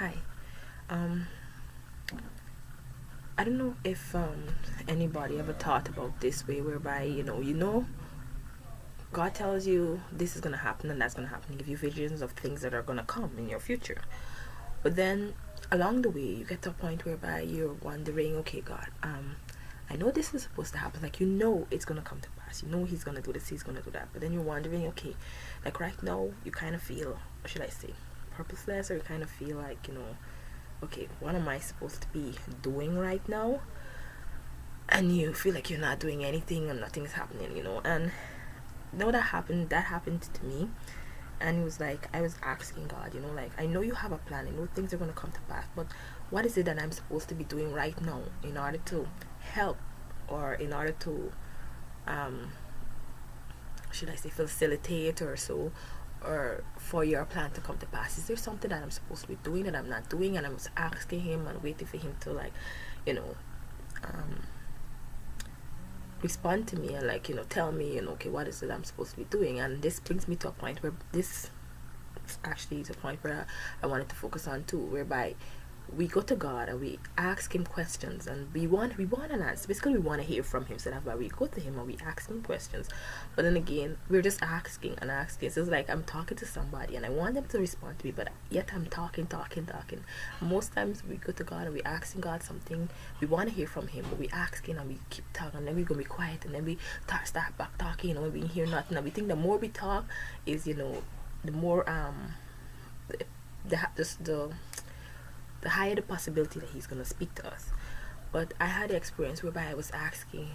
Hi. Um, I don't know if anybody ever thought about this way, whereby God tells you this is gonna happen and that's gonna happen. He give you visions of things that are gonna come in your future, but then along the way you get to a point whereby you're wondering, okay, God, I know this is supposed to happen. Like, it's gonna come to pass. He's gonna do this, he's gonna do that. But then you're wondering, okay, like right now you kind of feel, what should I say, purposeless, or you kind of feel like, okay, what am I supposed to be doing right now? And you feel like you're not doing anything and nothing's happening. And that happened to me. And it was like, I was asking God, like, I know you have a plan, I know things are going to come to pass, but what is it that I'm supposed to be doing right now in order to help, or in order to, should I say, facilitate or so, or for your plan to come to pass? Is there something that I'm supposed to be doing that I'm not doing? And I was asking him and waiting for him to, like, you know respond to me and, like, tell me, okay, what is it I'm supposed to be doing? And this brings me to a point where this actually is a point where I wanted to focus on too, whereby we go to God and we ask him questions, and we want an answer. Basically, we want to hear from him, so that's why we go to him and we ask him questions. But then again, we're just asking and asking. So it's like I'm talking to somebody and I want them to respond to me, but yet I'm talking. Most times we go to God and we asking God something, we want to hear from him, but we asking and we keep talking, and then we're gonna be quiet, and then we start back talking, we hear nothing, and we think the more we talk is, the more the higher the possibility that he's gonna speak to us. But I had the experience whereby I was asking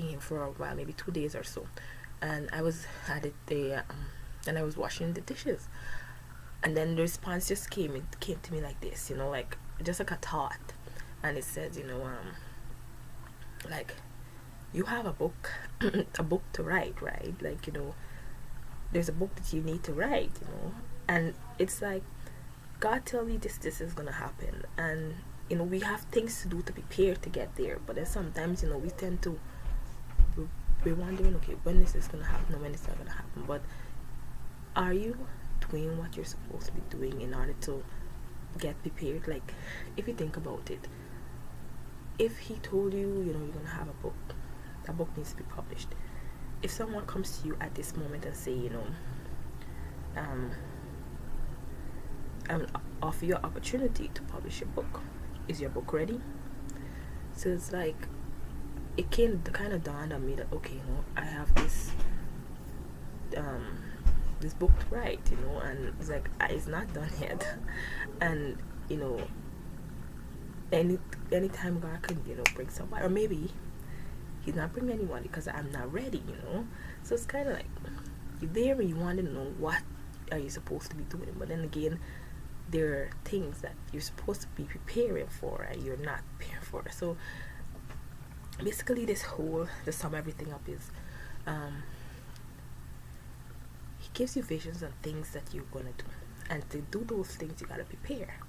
him for a while, maybe 2 days or so, and I was at it there, and I was washing the dishes, and then the response just came to me like this, like just like a thought, and it says, like, you have a book, a book to write, right? Like, there's a book that you need to write, and it's like, God tell you this is gonna happen, and we have things to do to prepare to get there. But then sometimes we tend to we're wondering, okay, when this is gonna happen or when it's not gonna happen. But are you doing what you're supposed to be doing in order to get prepared? Like, if you think about it, if he told you, you're gonna have a book needs to be published. If someone comes to you at this moment and say, offer you an opportunity to publish a book, is your book ready? So it's like, it kind of dawned on me that, okay, I have this this book to write, and it's like, it's not done yet. And anytime God can bring somebody, or maybe he's not bringing anyone because I'm not ready. So it's kind of like, you're there and you want to know what are you supposed to be doing, but then again, there are things that you're supposed to be preparing for and you're not preparing for. So basically, to sum everything up, is he gives you visions and things that you're gonna do, and to do those things you gotta prepare.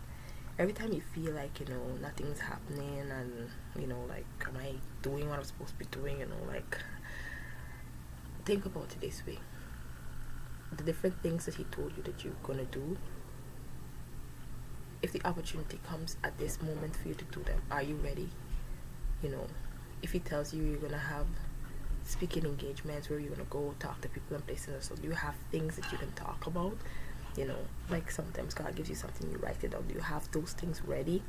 Every time you feel like nothing's happening, and like, am I doing what I'm supposed to be doing, like, think about it this way: the different things that he told you that you're gonna do, if the opportunity comes at this moment for you to do them, are you ready? If he tells you you're gonna have speaking engagements where you're gonna go talk to people and places, so do you have things that you can talk about? Like, sometimes God gives you something, you write it down. Do you have those things ready?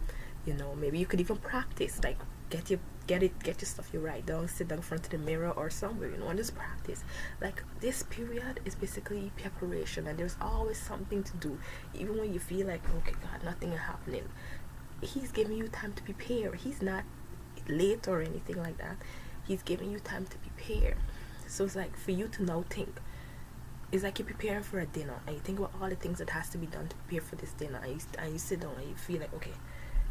Maybe you could even practice, like, get your stuff you write down, sit down in front of the mirror or somewhere, and just practice. Like, this period is basically preparation, and there's always something to do. Even when you feel like, okay, God, nothing is happening, he's giving you time to prepare. He's not late or anything like that. He's giving you time to prepare. So it's like, for you to now think, it's like you're preparing for a dinner, and you think about all the things that has to be done to prepare for this dinner, and you sit down and you feel like, okay,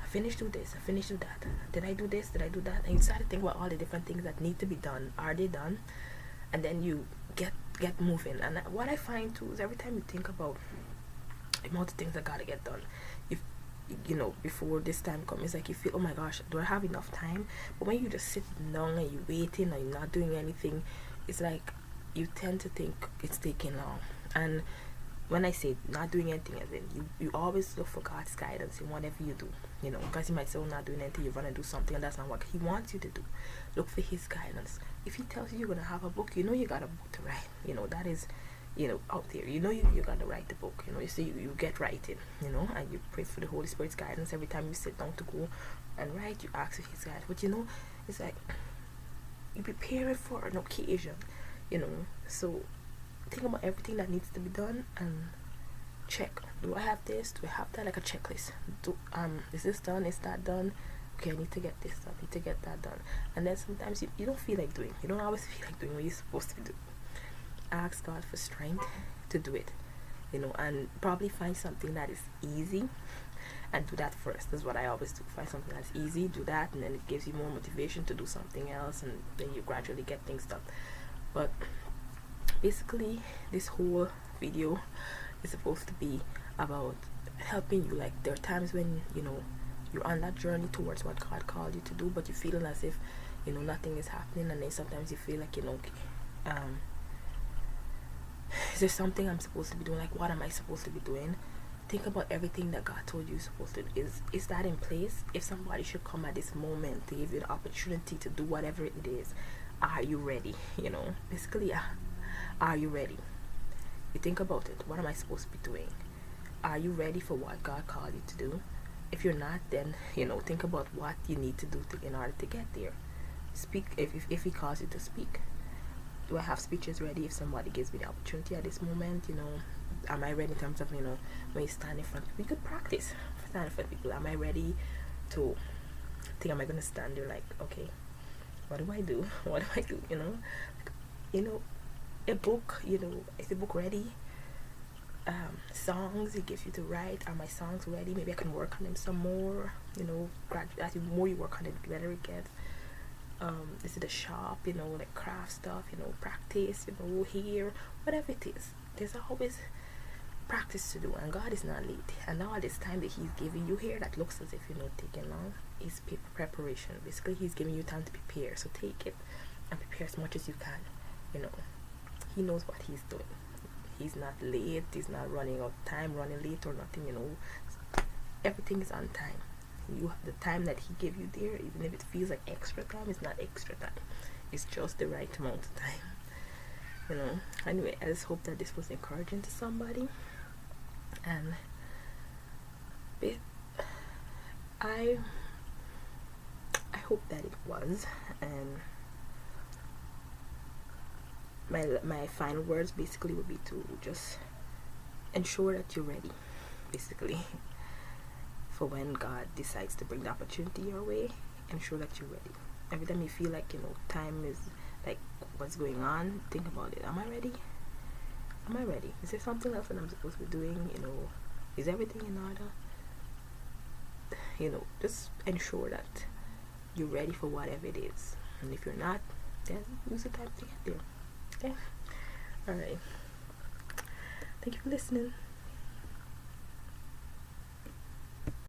I finished do this, I finished do that, did I do this, did I do that? And you start to think about all the different things that need to be done. Are they done? And then you get moving. And what I find too is, every time you think about the amount of things that gotta get done, if before this time comes, it's like you feel, oh my gosh, do I have enough time? But when you just sit down and you're waiting and you're not doing anything, it's like you tend to think it's taking long. And when I say not doing anything, as in you always look for God's guidance in whatever you do, you know, because He might say, oh, not doing anything, you're gonna do something, and that's not what He wants you to do. Look for His guidance. If He tells you you're gonna have a book, you know you got a book to write. You know that is, you know, out there. You know you gotta write the book. You know, you see you get writing. You know, and you pray for the Holy Spirit's guidance every time you sit down to go and write. You ask for His guidance. But you know, it's like you prepare it for an occasion. You know, so think about everything that needs to be done and check. Do I have this? Do I have that? Like a checklist. Is this done? Is that done? Okay, I need to get this done. I need to get that done. And then sometimes you don't feel like doing. You don't always feel like doing what you're supposed to do. Ask God for strength to do it. You know, and probably find something that is easy and do that first. That's what I always do. Find something that's easy, do that, and then it gives you more motivation to do something else, and then you gradually get things done. But basically, this whole video is supposed to be about helping you. Like, there are times when, you know, you're on that journey towards what God called you to do, but you're feeling as if, you know, nothing is happening, and then sometimes you feel like, you know, is there something I'm supposed to be doing? Like, what am I supposed to be doing? Think about everything that God told you you're supposed to do. Is that in place? If somebody should come at this moment to give you the opportunity to do whatever it is, are you ready? You know, basically, are you ready? You think about it. What am I supposed to be doing? Are you ready for what God called you to do? If you're not, then, you know, think about what you need to do in order to get there. Speak if He calls you to speak. Do I have speeches ready if somebody gives me the opportunity at this moment? You know, am I ready in terms of, you know, when you stand in front of people? You could practice standing in front of people. Am I ready to think, am I going to stand there like, okay, what do I do? What do I do? You know, a book, you know, is the book ready? Songs He gives you to write, are my songs ready? Maybe I can work on them some more. You know, as the more you work on it, the better it gets. Is it a shop, you know, like craft stuff, you know, practice, you know, here, whatever it is. There's always practice to do, and God is not late. And all this time that He's giving you here that looks as if, you know, taking long, is preparation. Basically, He's giving you time to prepare, so take it and prepare as much as you can. You know, He knows what He's doing. He's not late. He's not running out of time, running late or nothing. You know, everything is on time. You have the time that He gave you there, even if it feels like extra time, it's not extra time. It's just the right amount of time. You know. Anyway, I just hope that this was encouraging to somebody, and I hope that it was. And my final words basically would be to just ensure that you're ready, basically, for when God decides to bring the opportunity your way. Ensure that you're ready. Every time you feel like, you know, time is like, what's going on, think about it. Am I ready? Am I ready? Is there something else that I'm supposed to be doing? You know, is everything in order? You know, just ensure that you're ready for whatever it is. And if you're not, then use the time to get there. Okay? Alright. Thank you for listening.